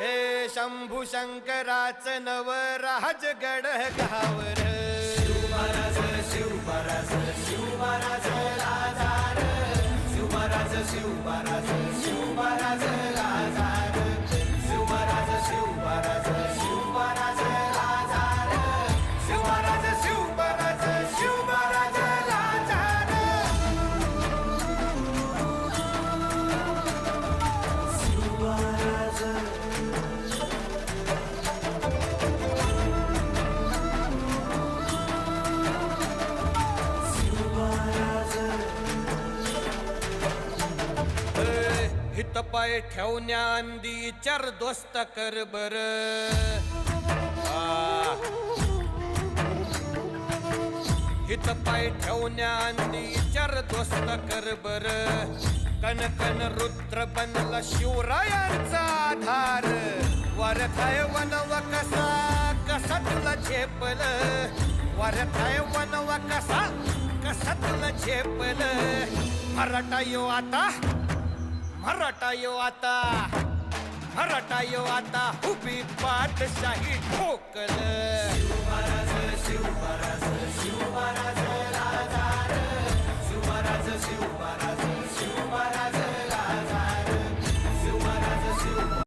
हे शंभू शंकराचं नवराज गड गावर शिवमहाराज शिवमहाराज शिवमहाराज राजार शिवमहाराज शिवमहाराज शिवमहाराज राजार शिवमहाराज शिवमहाराज शिवमहाराज राजार शिवमहाराज शिवमहाराज शिवमहाराज राजार शिवमहाराज हित पाय ठेवण्या अंदी चार दोस्त कर बर हित पाय ठेवण्या अंदी चार दोस्त कर बर कन कन रुद्र बनला शिवरायांचा आधार वरथाय वनव कसा कसा तुला झेपल वरथाय वनव कसा कसा तुला झेपल मराठा यो आता मराठा यो आता मराठा यो आता उभी पाठशाही ठोकल शिवमहाराज शिवमहाराज शिवमहाराज